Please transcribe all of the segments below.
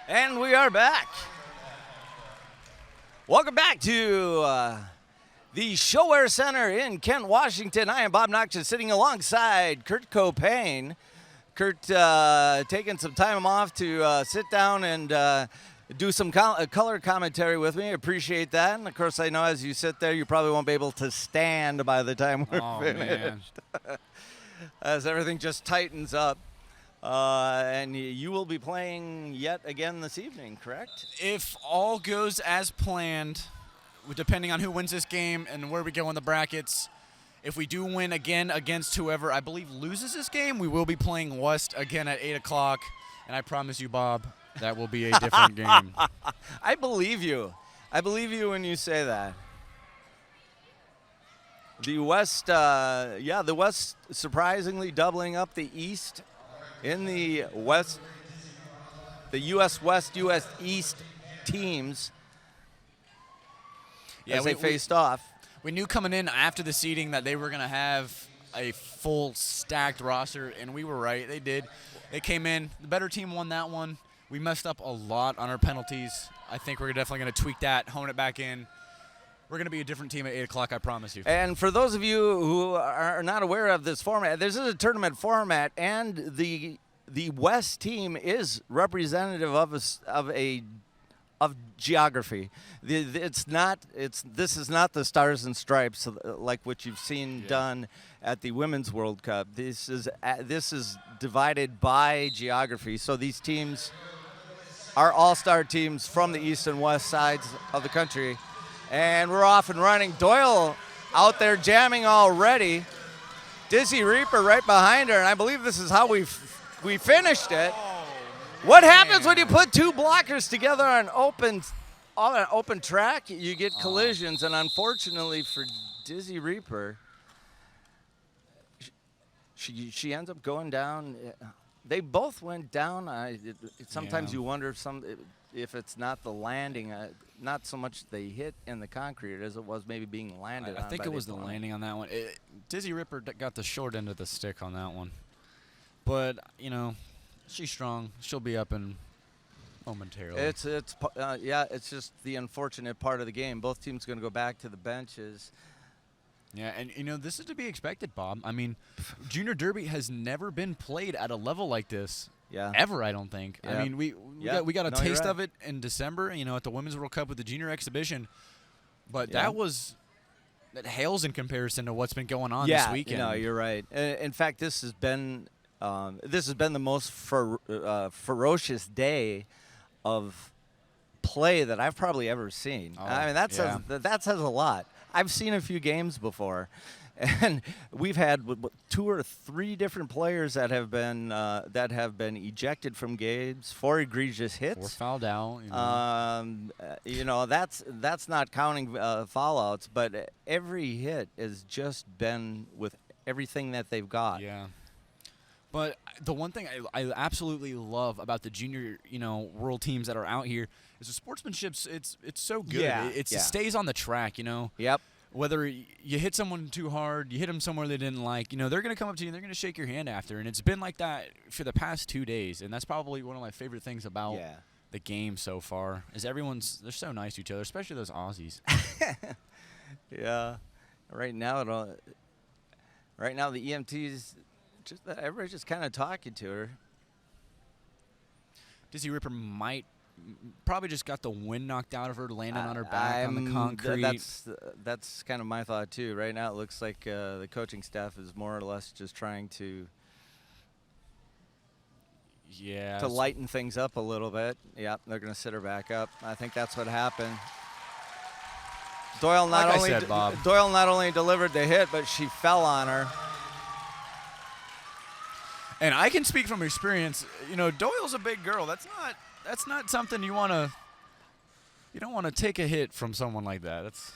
And we are back. Welcome back to the ShoWare Center in Kent, Washington. I am Bob Noxious, sitting alongside Kurt Copain. Kurt taking some time off to sit down and do some color commentary with me. Appreciate that. And, of course, I know as you sit there, you probably won't be able to stand by the time we're finished. As everything just tightens up. And you will be playing yet again this evening, correct? If all goes as planned, depending on who wins this game and where we go in the brackets, if we do win again against whoever I believe loses this game, we will be playing West again at 8 o'clock. And I promise you, Bob, that will be a different game. I believe you. I believe you when you say that. The West, the West surprisingly doubling up the East. In the West, the U.S. West, U.S. East teams as they faced off. We knew coming in after the seeding that they were going to have a full stacked roster, and we were right. They did. They came in. The better team won that one. We messed up a lot on our penalties. I think we're definitely going to tweak that, hone it back in. We're going to be a different team at 8 o'clock, I promise you. And for those of you who are not aware of this format, this is a tournament format, and the West team is representative of geography. This is not the Stars and Stripes like what you've seen done at the Women's World Cup. This is divided by geography. So these teams are all-star teams from the east and west sides of the country. And we're off and running. Doyle out there jamming already. Dizzy Reaper right behind her, and I believe this is how we finished it. What happens when you put two blockers together on an open track? You get collisions, and unfortunately for Dizzy Reaper, she ends up going down. They both went down. Sometimes you wonder if it's not the landing, not so much they hit in the concrete as it was maybe being landed on. I think it was the landing on that one. Dizzy Ripper got the short end of the stick on that one. But, she's strong. She'll be up in momentarily. It's just the unfortunate part of the game. Both teams going to go back to the benches. Yeah, and, this is to be expected, Bob. I mean, Junior Derby has never been played at a level like this. Yeah. Ever, I don't think. Yeah. I mean, we got a taste of it in December, at the Women's World Cup with the Junior Exhibition. But that hails in comparison to what's been going on this weekend. No, you're right. In fact, this has been the most ferocious day of play that I've probably ever seen. I mean, that says a lot. I've seen a few games before. And we've had 2 or 3 different players that have been ejected from games, 4 egregious hits, 4 fouled out. That's not counting foul-outs, but every hit has just been with everything that they've got. Yeah. But the one thing I absolutely love about the junior, world teams that are out here is the sportsmanship. It's so good. Yeah. It stays on the track. Yep. Whether you hit someone too hard, you hit them somewhere they didn't like, they're going to come up to you and they're going to shake your hand after. And it's been like that for the past 2 days. And that's probably one of my favorite things about the game so far is they're so nice to each other, especially those Aussies. Yeah. Right now the EMTs, everybody's just kind of talking to her. Dizzy Ripper probably just got the wind knocked out of her, landing on her back on the concrete. That's kind of my thought too. Right now, it looks like the coaching staff is more or less just trying to lighten things up a little bit. Yeah, they're going to sit her back up. I think that's what happened. Doyle not only delivered the hit, but she fell on her. And I can speak from experience. Doyle's a big girl. That's not something you don't want to take a hit from someone like that. That's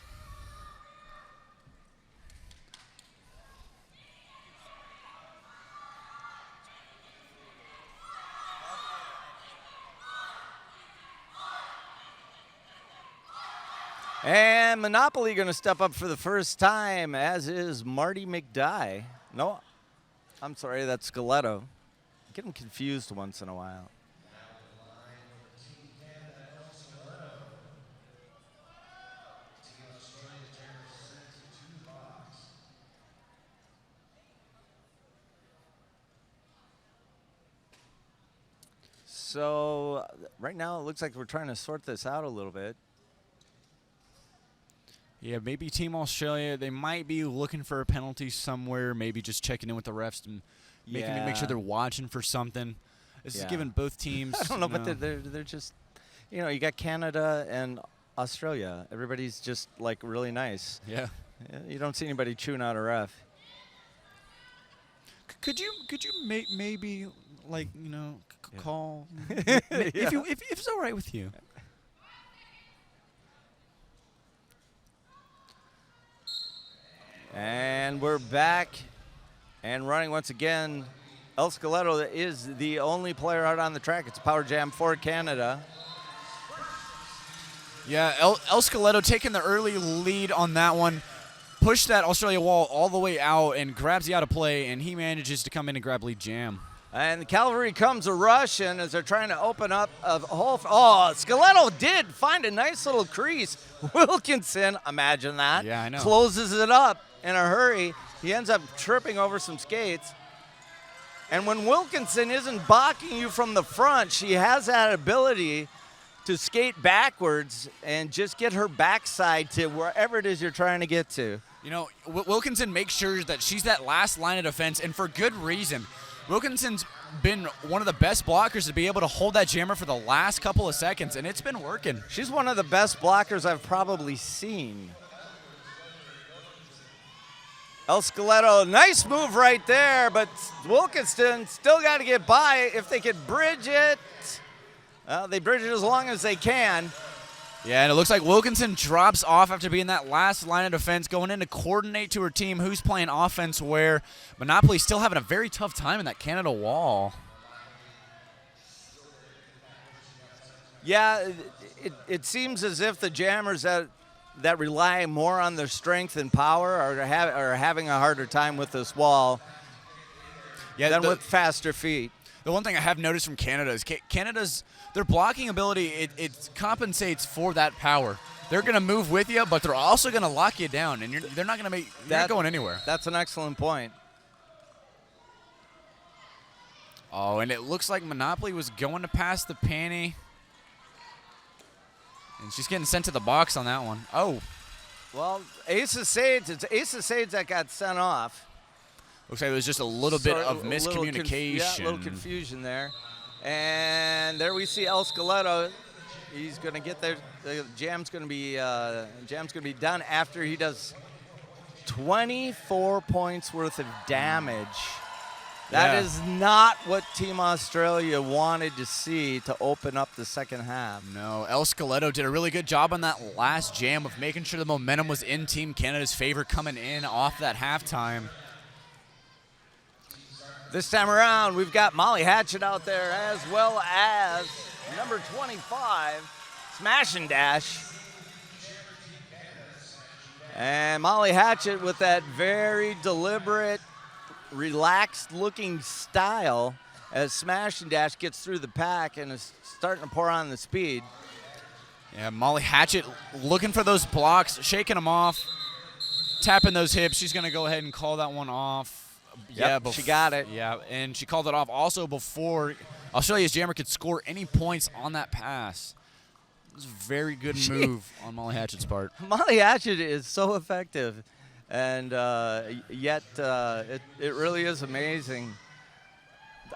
And Monopoly going to step up for the first time, as is Marty McDye. No, I'm sorry, that's Skeletto. I get them confused once in a while. So right now it looks like we're trying to sort this out a little bit. Yeah, maybe Team Australia, they might be looking for a penalty somewhere, maybe just checking in with the refs and make sure they're watching for something. This is giving both teams. I don't know, but they're just, you got Canada and Australia. Everybody's just like really nice. Yeah. You don't see anybody chewing out a ref. Could you maybe like call if it's all right with you? And we're back and running once again. El Skeletto is the only player out on the track. It's a power jam for Canada. Yeah, El Skeletto taking the early lead on that one. Pushed that Australia wall all the way out and grabs you out of play, and he manages to come in and grab lead jam. And the cavalry comes a rushing as they're trying to open up a hole. Oh, Skeletto did find a nice little crease. Wilkinson, imagine that. Yeah, I know. Closes it up in a hurry. He ends up tripping over some skates. And when Wilkinson isn't balking you from the front, she has that ability to skate backwards and just get her backside to wherever it is you're trying to get to. Wilkinson makes sure that she's that last line of defense, and for good reason. Wilkinson's been one of the best blockers to be able to hold that jammer for the last couple of seconds, and it's been working. She's one of the best blockers I've probably seen. El Skeletto, nice move right there, but Wilkinson still got to get by. If they could bridge it, they bridge it as long as they can. Yeah, and it looks like Wilkinson drops off after being that last line of defense, going in to coordinate to her team who's playing offense where. Monopoly still having a very tough time in that Canada wall. Yeah, it seems as if the jammers that rely more on their strength and power are having a harder time with this wall than with faster feet. The one thing I have noticed from Canada is Canada's their blocking ability, it compensates for that power. They're going to move with you, but they're also going to lock you down, and they're not going to you're not going anywhere. That's an excellent point. Oh, and it looks like Monopoly was going to pass the panty. And she's getting sent to the box on that one. Oh. Well, Ace of Sades, it's Ace of Sades that got sent off. Looks like there was just a little bit of miscommunication. A little confusion there. And there we see El Skeletto. He's going to get there. The jam's going to be done after he does 24 points worth of damage. That is not what Team Australia wanted to see to open up the second half. No, El Skeletto did a really good job on that last jam of making sure the momentum was in Team Canada's favor coming in off that halftime. This time around, we've got Molly Hatchet out there as well as number 25, Smash and Dash. And Molly Hatchet with that very deliberate, relaxed-looking style as Smash and Dash gets through the pack and is starting to pour on the speed. Yeah, Molly Hatchet looking for those blocks, shaking them off, tapping those hips. She's going to go ahead and call that one off. Yep, she got it. Yeah, and she called it off also before Australia's jammer could score any points on that pass. It was a very good move on Molly Hatchet's part. Molly Hatchet is so effective, and yet it really is amazing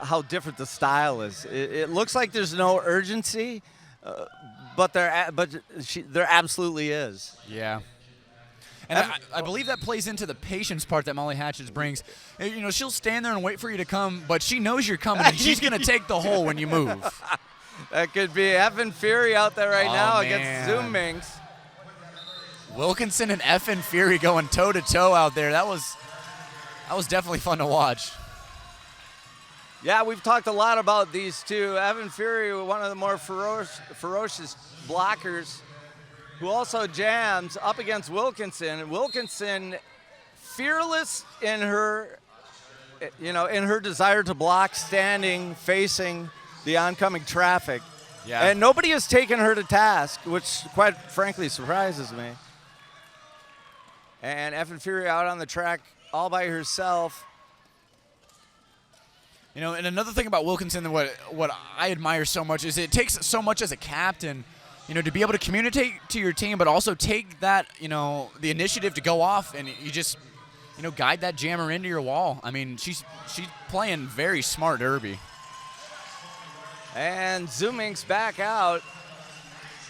how different the style is. It looks like there's no urgency, but there absolutely is. Yeah. And I believe that plays into the patience part that Molly Hatchet brings. She'll stand there and wait for you to come, but she knows you're coming, and she's going to take the hole when you move. That could be Evan Fury out there right now against Zoom Minx. Wilkinson and Evan Fury going toe-to-toe out there. That was definitely fun to watch. Yeah, we've talked a lot about these two. Evan Fury, one of the more ferocious blockers, who also jams up against Wilkinson. Wilkinson, fearless in her, in her desire to block, standing, facing the oncoming traffic. Yeah. And nobody has taken her to task, which quite frankly surprises me. And Evan Fury out on the track all by herself. You know, and another thing about Wilkinson, what I admire so much is it takes so much as a captain, you know, to be able to communicate to your team, but also take that, you know, the initiative to go off and you just, you know, guide that jammer into your wall. I mean, she's playing very smart derby. And Zooming's back out,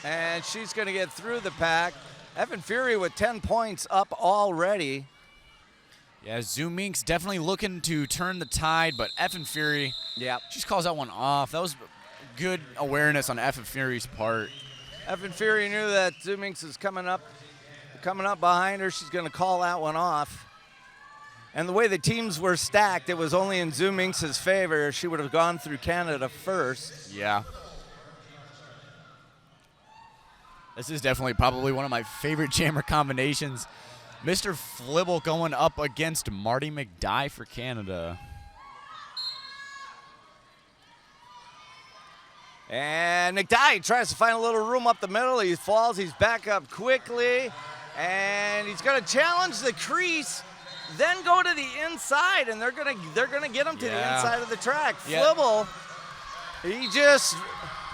and she's going to get through the pack. Evan Fury with 10 points up already. Yeah, Zoom Inc.'s definitely looking to turn the tide, but Effin Fury, yeah, she just calls that one off. That was good awareness on Effin Fury's part. Evan Fury knew that Zoom Inc. is coming up behind her. She's going to call that one off. And the way the teams were stacked, it was only in Zoom Inc.'s favor. She would have gone through Canada first. Yeah. This is definitely probably one of my favorite jammer combinations. Mr. Flibble going up against Marty McDye for Canada. And McDye tries to find a little room up the middle. He falls. He's back up quickly. And he's going to challenge the crease, then go to the inside, and they're gonna get him to the inside of the track. Yeah. Flibble, I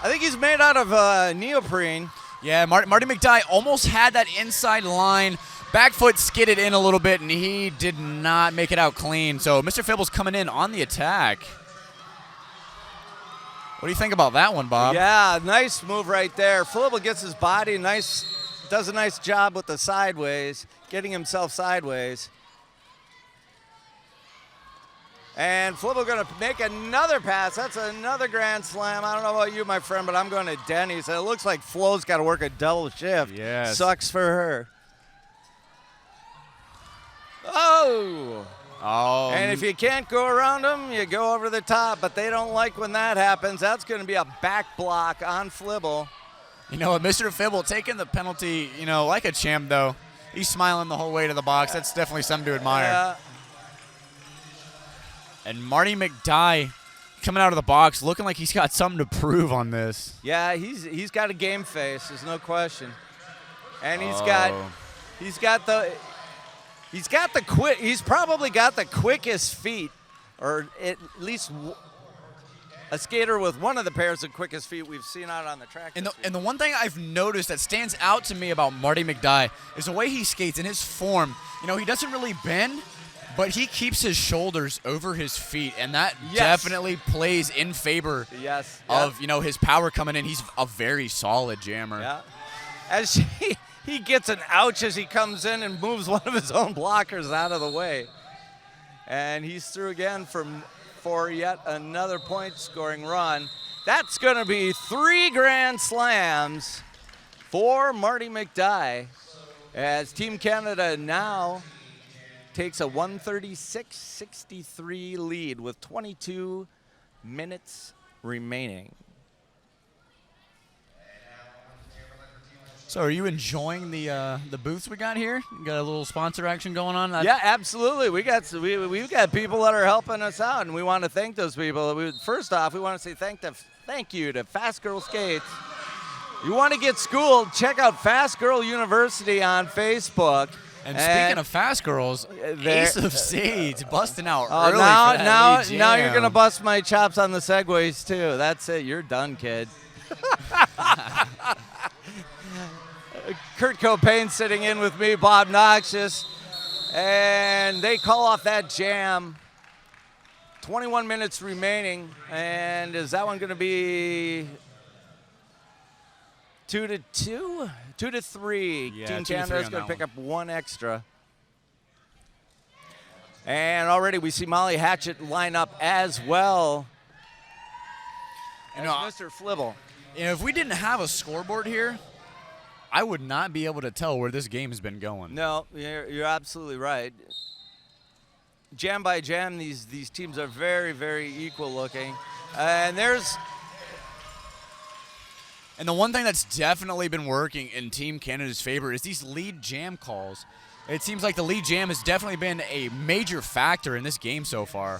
think he's made out of neoprene. Yeah, Marty McDye almost had that inside line. Back foot skidded in a little bit, and he did not make it out clean. So Mr. Fibble's coming in on the attack. What do you think about that one, Bob? Yeah, nice move right there. Flibble gets his body does a nice job with the sideways, getting himself sideways. And Flibble going to make another pass. That's another grand slam. I don't know about you, my friend, but I'm going to Denny's. It looks like Flo's got to work a double shift. Yes. Sucks for her. Oh. And if you can't go around them, you go over the top. But they don't like when that happens. That's going to be a back block on Flibble. You know, Mr. Fibble taking the penalty, you know, like a champ, though. He's smiling the whole way to the box. That's definitely something to admire. Yeah. And Marty McDye coming out of the box looking like he's got something to prove on this. Yeah, he's got a game face. There's no question. And he's probably got the quickest feet, or at least a skater with one of the pairs of quickest feet we've seen out on the track. And the one thing I've noticed that stands out to me about Marty McDye is the way he skates and his form. You know, he doesn't really bend, but he keeps his shoulders over his feet, and that definitely plays in favor of, you know, his power coming in. He's a very solid jammer. Yeah. As he gets an ouch as he comes in and moves one of his own blockers out of the way. And he's through again for yet another point-scoring run. That's going to be 3 grand slams for Marty McDye as Team Canada now takes a 136-63 lead with 22 minutes remaining. So are you enjoying the booths we got here? You got a little sponsor action going on? Yeah, absolutely. We've got people that are helping us out, and we want to thank those people. First off, we want to say thank you to Fast Girl Skates. You want to get schooled, check out Fast Girl University on Facebook. And speaking of fast girls, Ace of Sage busting out early now, for that lead jam. Now you're going to bust my chops on the segues, too. That's it. You're done, kid. Kurt Cobain sitting in with me, Bob Noxious. And they call off that jam. 21 minutes remaining. And is that one going to be 2-2? 2-3. Yeah, Team 2-3 Canada is on going to that pick up one extra. And already we see Molly Hatchett line up as well. You know, Mr. Flibble. You know, if we didn't have a scoreboard here, I would not be able to tell where this game has been going. No, you're absolutely right. Jam by jam, these teams are very, very equal looking. And the one thing that's definitely been working in Team Canada's favor is these lead jam calls. It seems like the lead jam has definitely been a major factor in this game so far.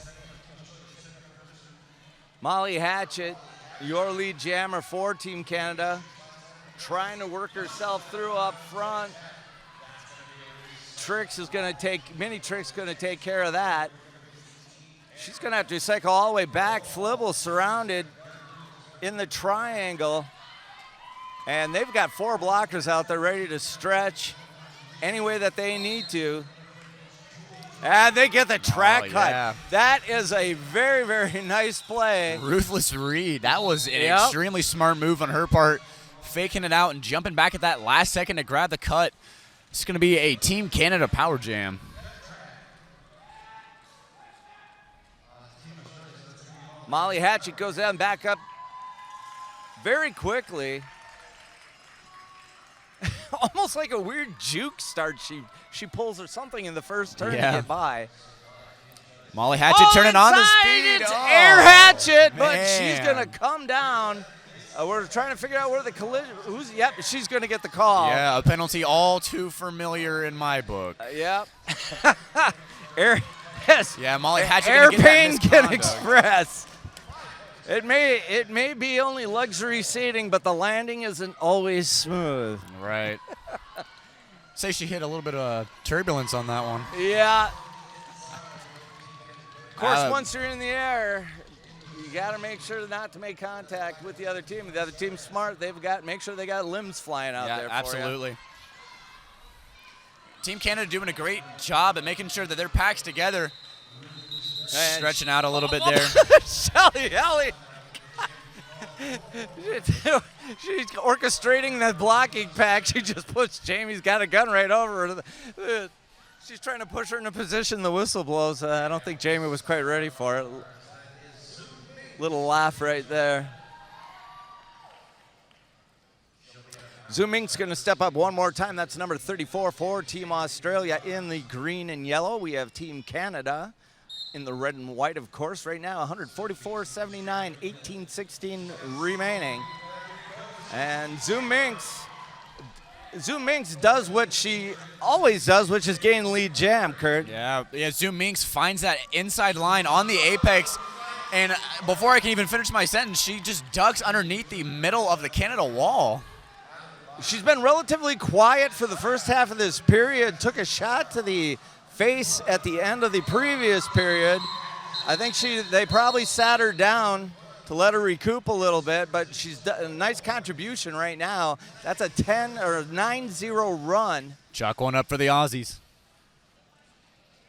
Molly Hatchett, your lead jammer for Team Canada, trying to work herself through up front. Mini Trick's going to take care of that. She's going to have to cycle all the way back. Flibble surrounded in the triangle. And they've got 4 blockers out there ready to stretch any way that they need to. And they get the track cut. Yeah. That is a very, very nice play. Ruthless read. That was an extremely smart move on her part, faking it out and jumping back at that last second to grab the cut. It's going to be a Team Canada power jam. Molly Hatchett goes down, back up very quickly. Almost like a weird juke start. She pulls or something in the first turn to get by. Molly Hatchett turning on the speed. It's Air Hatchet, but she's going to come down. We're trying to figure out where the collision. Yep, she's going to get the call. Yeah, a penalty all too familiar in my book. Yep. Yes. Yeah, Molly Hatchett. Air pain can express. It may be only luxury seating, but the landing isn't always smooth. Right. Say she hit a little bit of turbulence on that one. Yeah. Of course, once you're in the air, you got to make sure not to make contact with the other team. The other team's smart. Make sure they got limbs flying out there for absolutely. you. Team Canada doing a great job at making sure that they're packed together. Stretching out a little bit there. Shelly Ellie. She's orchestrating that blocking pack. She just pushed Jamie's got a gun right over her. She's trying to push her in a position the whistle blows. I don't think Jamie was quite ready for it. Little laugh right there. Zoom Inc.'s going to step up one more time. That's number 34 for Team Australia in the green and yellow. We have Team Canada in the red and white, of course, right now. 144.79, 18-16 remaining. And Zoom Minx does what she always does, which is gain lead jam, Kurt. Yeah, Zoom Minx finds that inside line on the apex. And before I can even finish my sentence, she just ducks underneath the middle of the Canada wall. She's been relatively quiet for the first half of this period. Took a shot to the face at the end of the previous period. I think they probably sat her down to let her recoup a little bit, but she's done a nice contribution right now. That's a 10 or 9-0 run. Chalk one up for the Aussies.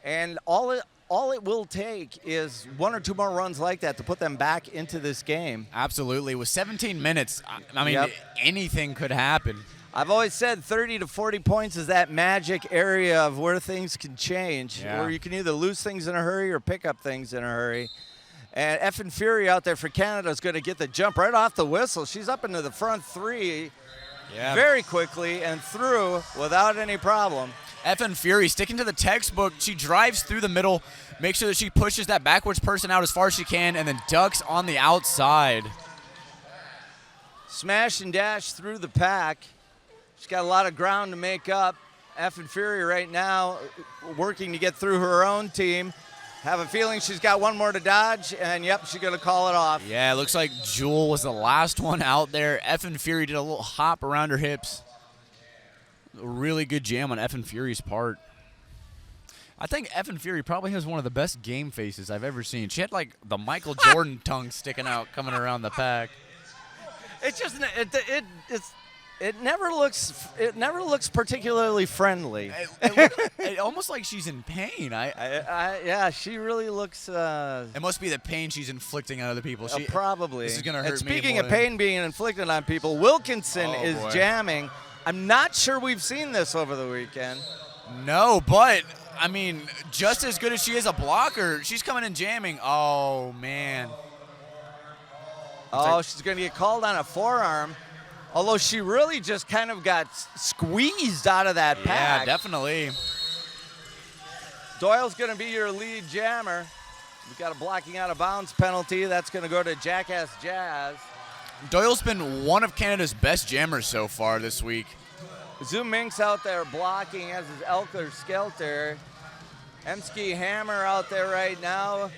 And all it will take is 1 or 2 more runs like that to put them back into this game. Absolutely. With 17 minutes, I mean, anything could happen. I've always said 30 to 40 points is that magic area of where things can change, where you can either lose things in a hurry or pick up things in a hurry. And Effin Fury out there for Canada is going to get the jump right off the whistle. She's up into the front 3 very quickly and through without any problem. Effin Fury sticking to the textbook. She drives through the middle, makes sure that she pushes that backwards person out as far as she can, and then ducks on the outside. Smash and dash through the pack. She's got a lot of ground to make up. Effin Fury right now working to get through her own team. Have a feeling she's got one more to dodge, and yep, she's going to call it off. Yeah, it looks like Jewel was the last one out there. Effin Fury did a little hop around her hips. A really good jam on Effin Fury's part. I think Effin Fury probably has one of the best game faces I've ever seen. She had like the Michael Jordan tongue sticking out coming around the pack. It's just it never looks particularly friendly. It almost like she's in pain. Yeah, she really looks. It must be the pain she's inflicting on other people. Probably. This is gonna hurt and me. Speaking of pain being inflicted on people, Wilkinson is jamming. I'm not sure we've seen this over the weekend. No, but I mean, just as good as she is a blocker, she's coming in jamming. Oh man. She's going to get called on a forearm. Although she really just kind of got squeezed out of that pack. Yeah, definitely. Doyle's going to be your lead jammer. We've got a blocking out of bounds penalty. That's going to go to Jackass Jazz. Doyle's been one of Canada's best jammers so far this week. Zoom Minx out there blocking, as is Elker Skelter. Emsky Hammer out there right now.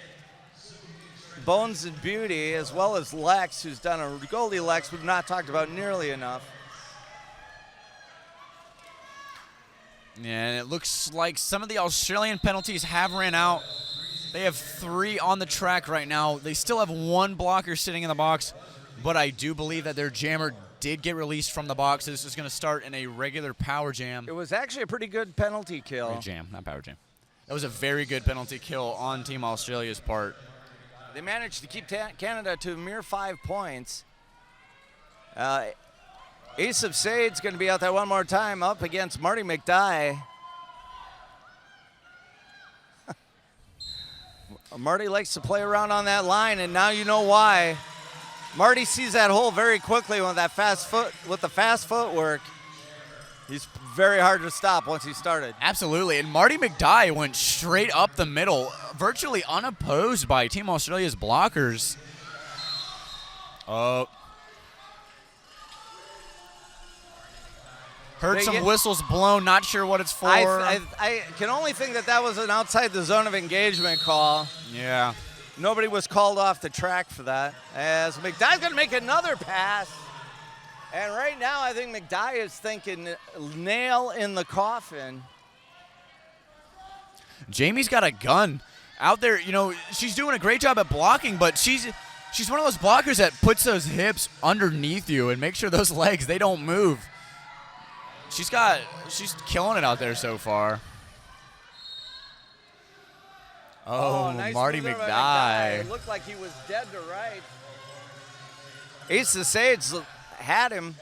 Bones and Beauty, as well as Lex, who's done a Goldie Lex we've not talked about nearly enough. Yeah, and it looks like some of the Australian penalties have ran out. They have 3 on the track right now. They still have 1 blocker sitting in the box, but I do believe that their jammer did get released from the box. This is going to start in a regular power jam. It was actually a pretty good penalty kill. Great jam, not power jam. That was a very good penalty kill on Team Australia's part. They managed to keep Canada to a mere 5 points. Ace of Sade's going to be out there one more time up against Marty McDye. Marty likes to play around on that line, and now you know why. Marty sees that hole very quickly with that the fast footwork. He's very hard to stop once he started. Absolutely, and Marty McDye went straight up the middle, virtually unopposed by Team Australia's blockers. Heard some whistles blown, not sure what it's for. I can only think that was an outside the zone of engagement call. Yeah. Nobody was called off the track for that. As McDye's going to make another pass. And right now, I think McDye is thinking nail in the coffin. Jamie's got a gun out there. You know, she's doing a great job at blocking, but she's one of those blockers that puts those hips underneath you and makes sure those legs, they don't move. She's killing it out there so far. Oh, nice Marty move there by McDye. It looked like he was dead to right. Ace of Sage had him.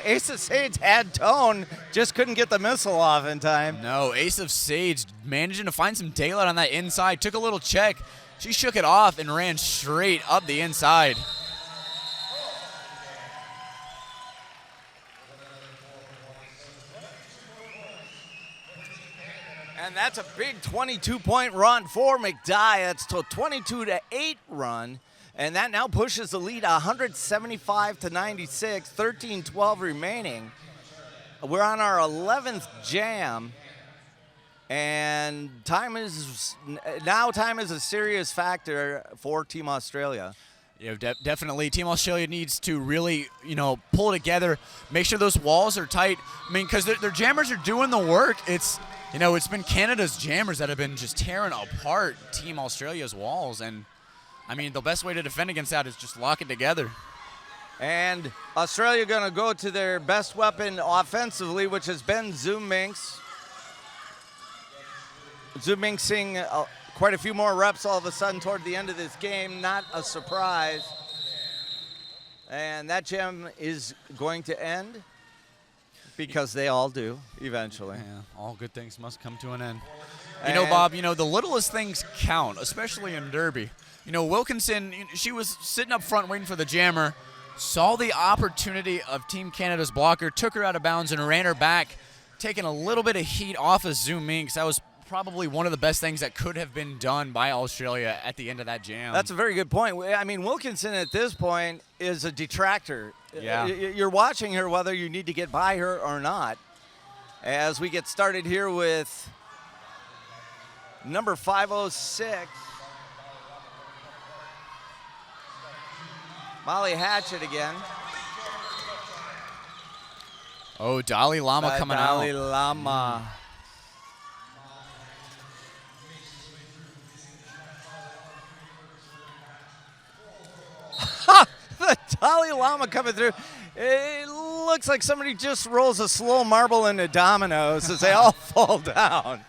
Ace of Sage had tone, just couldn't get the missile off in time. No, Ace of Sage managing to find some daylight on that inside, took a little check. She shook it off and ran straight up the inside. And that's a big 22-point run for McDye. That's a 22-8 run. And that now pushes the lead 175-96, 13-12 remaining. We're on our 11th jam. And time is a serious factor for Team Australia. Yeah, definitely. Team Australia needs to really, pull together, make sure those walls are tight. I mean, because their jammers are doing the work. It's been Canada's jammers that have been just tearing apart Team Australia's walls. And, I mean, the best way to defend against that is just lock it together. And Australia going to go to their best weapon offensively, which has been Zoom Minx. Zoom Minxing quite a few more reps all of a sudden toward the end of this game. Not a surprise. And that jam is going to end because they all do eventually. Yeah, all good things must come to an end. Bob, the littlest things count, especially in Derby. Wilkinson, she was sitting up front waiting for the jammer, saw the opportunity of Team Canada's blocker, took her out of bounds and ran her back, taking a little bit of heat off of Zoom Minx. That was probably one of the best things that could have been done by Australia at the end of that jam. That's a very good point. I mean, Wilkinson at this point is a detractor. Yeah. You're watching her whether you need to get by her or not. As we get started here with number 506, Molly Hatchet again. Oh, Dalai Lama coming out. Dalai Lama. The Dalai Lama coming through. It looks like somebody just rolls a slow marble into dominoes as they all fall down.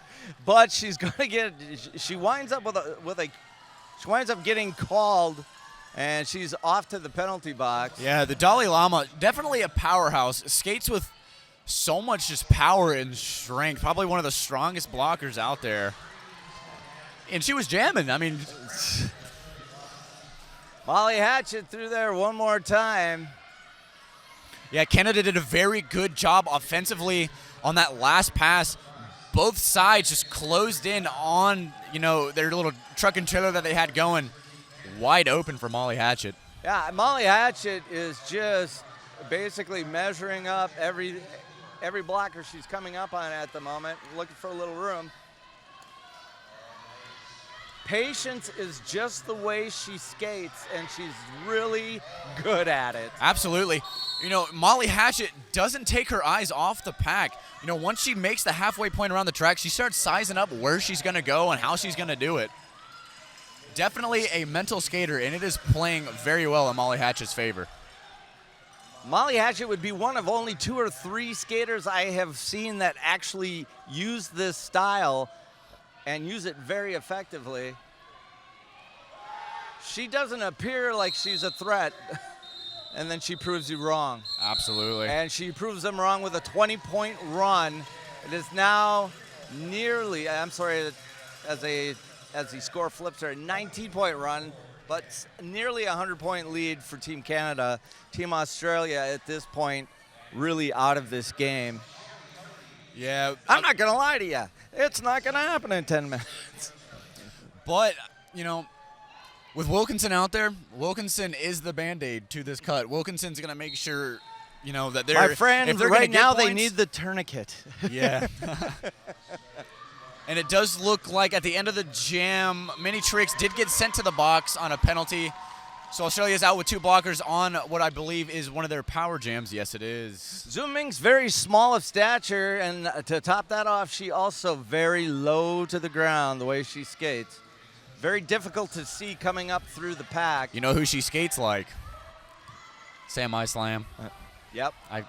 But she's going to get. She winds up She winds up getting called, and she's off to the penalty box. Yeah, the Dalai Lama, definitely a powerhouse. Skates with so much just power and strength. Probably one of the strongest blockers out there. And she was jamming. I mean, Molly Hatchet through there one more time. Yeah, Canada did a very good job offensively on that last pass. Both sides just closed in on, their little truck and trailer that they had going, wide open for Molly Hatchet. Yeah, Molly Hatchet is just basically measuring up every blocker she's coming up on at the moment, looking for a little room. patience is just the way she skates, and she's really good at it. Absolutely. Molly Hatchet doesn't take her eyes off the pack. Once she makes the halfway point around the track, she starts sizing up where she's going to go and how she's going to do it. Definitely a mental skater, and it is playing very well in Molly Hatchet's favor. Molly Hatchet would be one of only 2 or 3 skaters I have seen that actually use this style and use it very effectively. She doesn't appear like she's a threat, and then she proves you wrong. Absolutely. And she proves them wrong with a 20-point run. It is now nearly, as the score flips her, a 19-point run, but nearly a 100-point lead for Team Canada. Team Australia at this point really out of this game. Yeah. I'm not going to lie to you. It's not going to happen in 10 minutes. But, with Wilkinson out there, Wilkinson is the Band-Aid to this cut. Wilkinson's going to make sure, that they're... My friend, if they're right now points, they need the tourniquet. Yeah. And it does look like at the end of the jam, Mini Tricks did get sent to the box on a penalty. So Australia's out with 2 blockers on what I believe is one of their power jams. Yes, it is. Zhu Ming's very small of stature, and to top that off, she also very low to the ground the way she skates. Very difficult to see coming up through the pack. You know who she skates like? Sam I Slam. Yep. I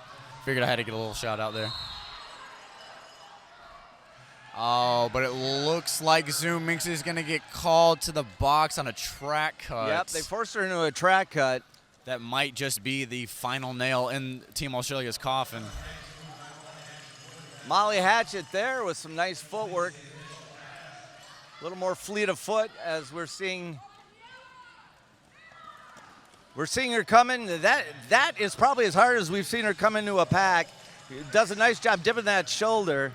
figured I had to get a little shout out there. Oh, but it looks like Zhu Minx is going to get called to the box on a track cut. Yep, they forced her into a track cut. That might just be the final nail in Team Australia's coffin. Molly Hatchet there with some nice footwork. A little more fleet of foot as we're seeing her come in. That is probably as hard as we've seen her come into a pack. Does a nice job dipping that shoulder.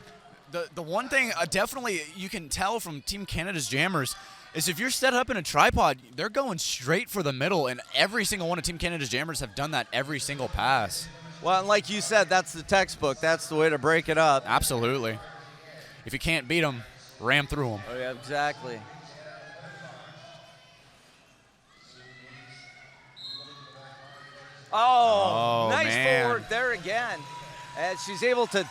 The one thing definitely you can tell from Team Canada's jammers is if you're set up in a tripod, they're going straight for the middle, and every single one of Team Canada's jammers have done that every single pass. Well, and like you said, that's the textbook. That's the way to break it up. Absolutely. If you can't beat them, ram through them. Oh, yeah, exactly. Oh, nice footwork there again. As she's able to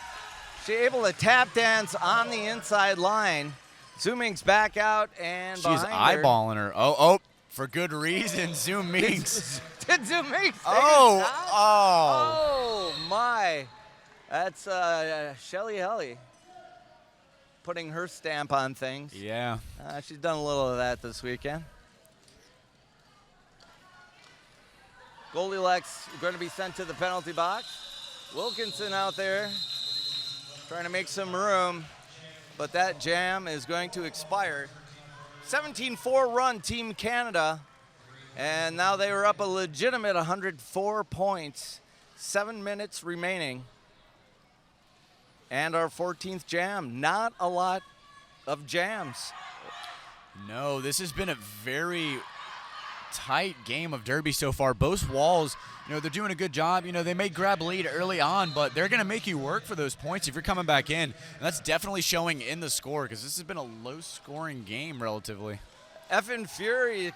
tap dance on the inside line. Zhu Ming's back out and she's behind eyeballing her. Oh, for good reason, Zhu Ming's. Did Zhu Ming? Oh, my. That's Shelly Helly putting her stamp on things. Yeah. She's done a little of that this weekend. Goldilocks going to be sent to the penalty box. Wilkinson out there trying to make some room, but that jam is going to expire. 17-4 run, Team Canada, and now they are up a legitimate 104 points. 7 minutes remaining. And our 14th jam. Not a lot of jams. No, this has been a very tight game of derby so far. Both walls, they're doing a good job. They may grab lead early on, but they're going to make you work for those points if you're coming back in. And that's definitely showing in the score because this has been a low-scoring game relatively. Effin' Fury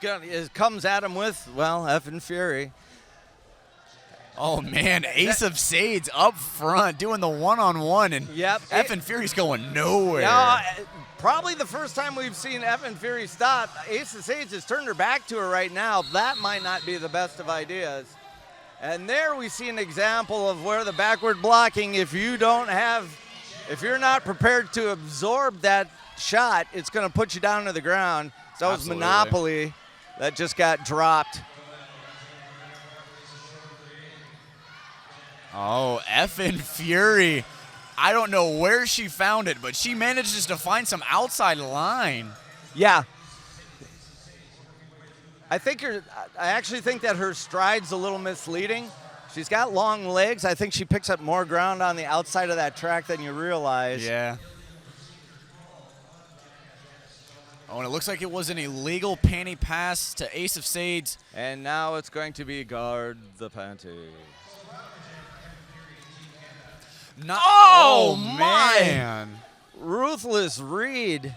comes at him with, Effin' Fury. Oh, man, Ace of Sades up front doing the one-on-one, and Effin' Fury's going nowhere. Probably the first time we've seen Effin' Fury stop. Ace of Sades has turned her back to her right now. That might not be the best of ideas. And there we see an example of where the backward blocking, if you're not prepared to absorb that shot, it's going to put you down to the ground. So that was Monopoly that just got dropped. Oh, Effin' Fury. I don't know where she found it, but she manages to find some outside line. Yeah. I actually think that her stride's a little misleading. She's got long legs. I think she picks up more ground on the outside of that track than you realize. Yeah. Oh, and it looks like it was an illegal panty pass to Ace of Sades. And now it's going to be guard the panty. Oh, man. Ruthless Reed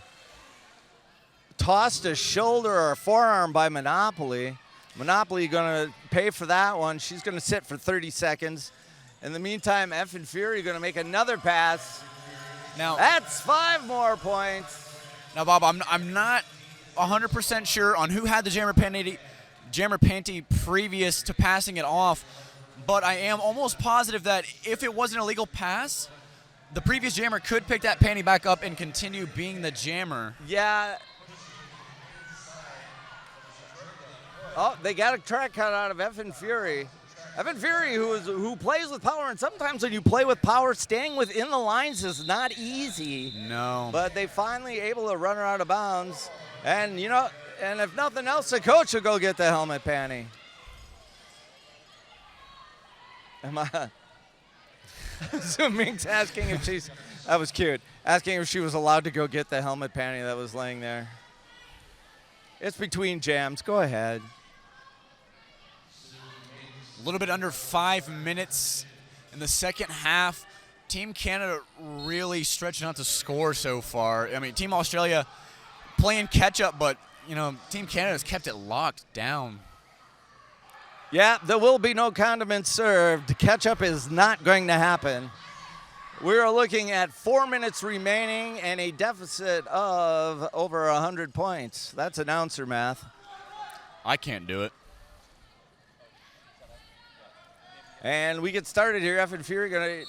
tossed a shoulder or a forearm by Monopoly. Monopoly going to pay for that one. She's going to sit for 30 seconds. In the meantime, F and Fury going to make another pass. Now that's 5 more points. Now, Bob, I'm not 100% sure on who had the jammer panty previous to passing it off, but I am almost positive that if it was an illegal pass, the previous jammer could pick that panty back up and continue being the jammer. Yeah. Oh, they got a track cut out of F and Fury. F and Fury, who plays with power, and sometimes when you play with power, staying within the lines is not easy. No. But they finally able to run her out of bounds. And, you know, and if nothing else, the coach will go get the helmet panty. Am I? Zoom Mink's asking if she's, that was cute, asking if she was allowed to go get the helmet panty that was laying there. It's between jams. Go ahead. A little bit under 5 minutes in the second half. Team Canada really stretching out the score so far. I mean, Team Australia playing catch-up, but, you know, Team Canada's kept it locked down. Yeah, there will be no condiments served. Catch-up is not going to happen. We are looking at 4 minutes remaining and a deficit of over 100 points. That's announcer math. I can't do it. And we get started here. F and Fury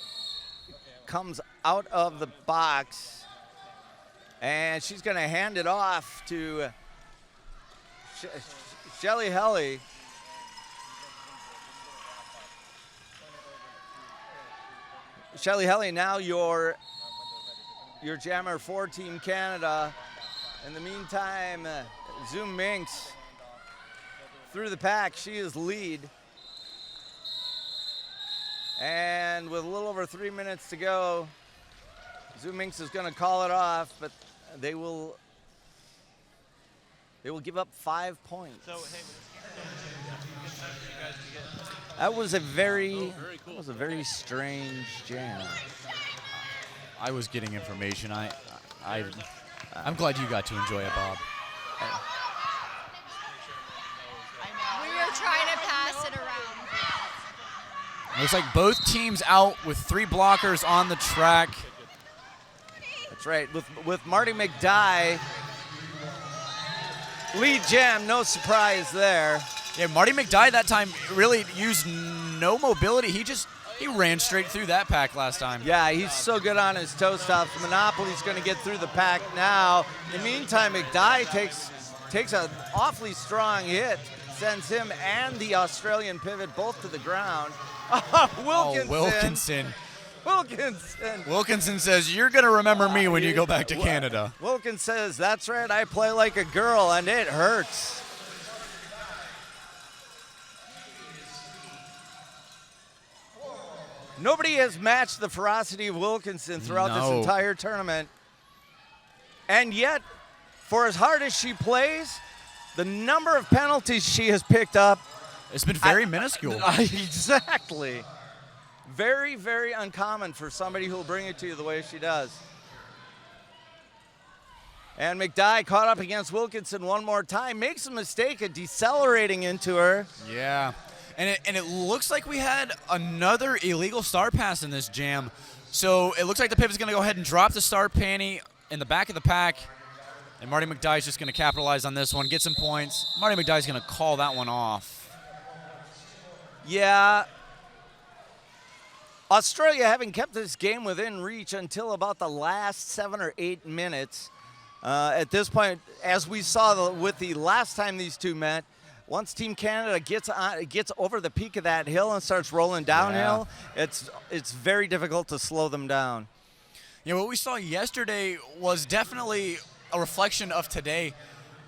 comes out of the box. And she's going to hand it off to Shelly Helly. Shelly Helly, now your jammer for Team Canada. In the meantime, Zoom Minx through the pack. She is lead. And with a little over 3 minutes to go, Zoom Minx is going to call it off, but they will give up 5 points. That was a very strange jam. I was getting information. I'm glad you got to enjoy it, Bob. We were trying to pass it around. Looks like both teams out with 3 blockers on the track. That's right. With Marty McDye, lead jam, no surprise there. Yeah, Marty McDye that time really used no mobility. He ran straight through that pack last time. Yeah, he's so good on his toe stops. Monopoly's going to get through the pack now. In the meantime, McDye takes an awfully strong hit, sends him and the Australian pivot both to the ground. Wilkinson. Wilkinson says, "You're going to remember me when you go back to Canada." Wilkins says, "That's right, I play like a girl, and it hurts." Nobody has matched the ferocity of Wilkinson throughout this entire tournament. And yet, for as hard as she plays, the number of penalties she has picked up, it's been very minuscule. Exactly. Very, very uncommon for somebody who will bring it to you the way she does. And McDye caught up against Wilkinson one more time, makes a mistake of decelerating into her. Yeah. And it looks like we had another illegal star pass in this jam. So it looks like the pivot's going to go ahead and drop the star panty in the back of the pack. And Marty McDye's just going to capitalize on this one, get some points. Marty McDye's going to call that one off. Yeah. Australia having kept this game within reach until about the last 7 or 8 minutes. At this point, as we saw with the last time these two met, once Team Canada gets over the peak of that hill and starts rolling downhill, it's very difficult to slow them down. Yeah, what we saw yesterday was definitely a reflection of today.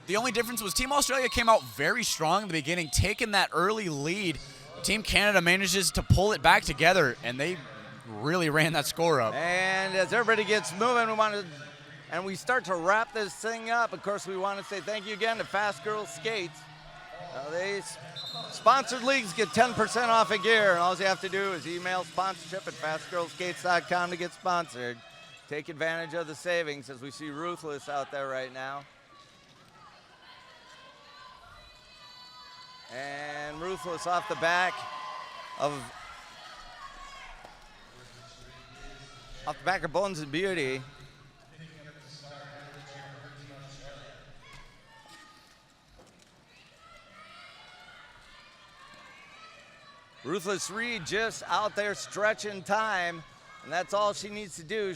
The only difference was Team Australia came out very strong in the beginning, taking that early lead. Team Canada manages to pull it back together, and they really ran that score up. And as everybody gets moving, we start to wrap this thing up. Of course, we want to say thank you again to Fast Girls Skates. Sponsored leagues get 10% off a gear, and all you have to do is email sponsorship at fastgirlskates.com to get sponsored. Take advantage of the savings as we see Ruthless out there right now. And Ruthless off the back of Bones and Beauty. Ruthless Reed just out there stretching time, and that's all she needs to do.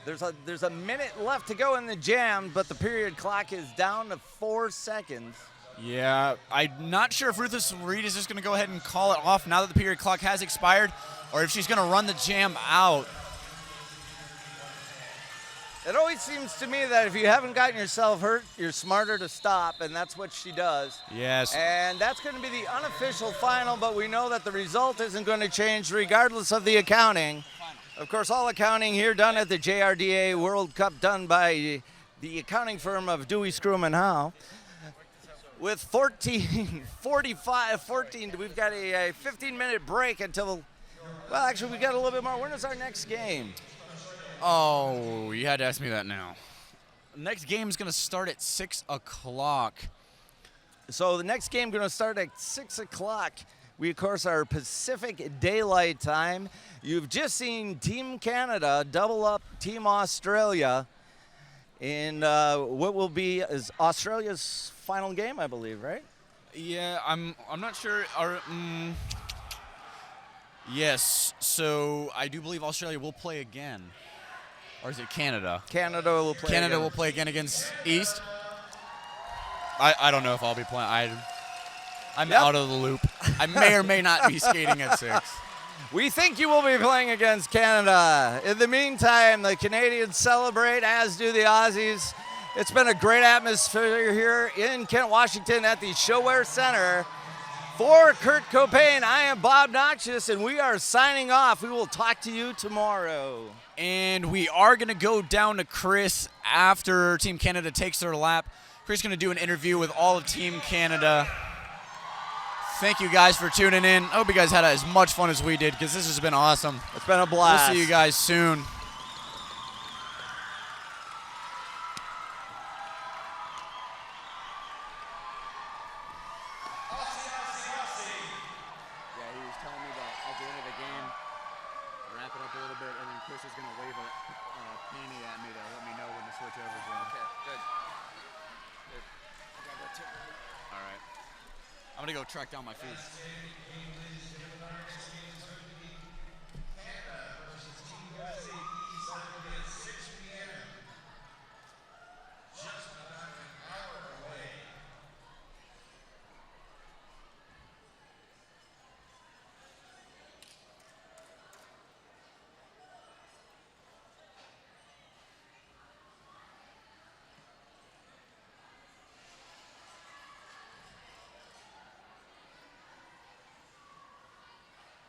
There's a minute left to go in the jam, but the period clock is down to 4 seconds. Yeah, I'm not sure if Ruthless Reed is just going to go ahead and call it off now that the period clock has expired, or if she's going to run the jam out. It always seems to me that if you haven't gotten yourself hurt, you're smarter to stop, and that's what she does. Yes. And that's going to be the unofficial final, but we know that the result isn't going to change regardless of the accounting. Of course, all accounting here done at the JRDA World Cup done by the accounting firm of Dewey, Scrum and Howe. With 14, we've got a 15-minute break until, well, actually, we got a little bit more. When is our next game? Oh, you had to ask me that now. Next game is going to start at 6 o'clock. So the next game going to start at 6 o'clock. We, of course, are Pacific Daylight Time. You've just seen Team Canada double up Team Australia in what will be is Australia's final game, I believe, right? Yeah, I'm not sure. Yes, so I do believe Australia will play again. Or is it Canada? Canada will play Canada again. will play again against East. I don't know if I'll be playing. I'm out of the loop. I may or may not be skating at 6. We think you will be playing against Canada. In the meantime, the Canadians celebrate, as do the Aussies. It's been a great atmosphere here in Kent, Washington at the ShoWare Center. For Kurt Copain, I am Bob Noxious, and we are signing off. We will talk to you tomorrow. And we are going to go down to Chris after Team Canada takes their lap. Chris is going to do an interview with all of Team Canada. Thank you guys for tuning in. I hope you guys had as much fun as we did because this has been awesome. It's been a blast. We'll see you guys soon. I'm going to go track down my food.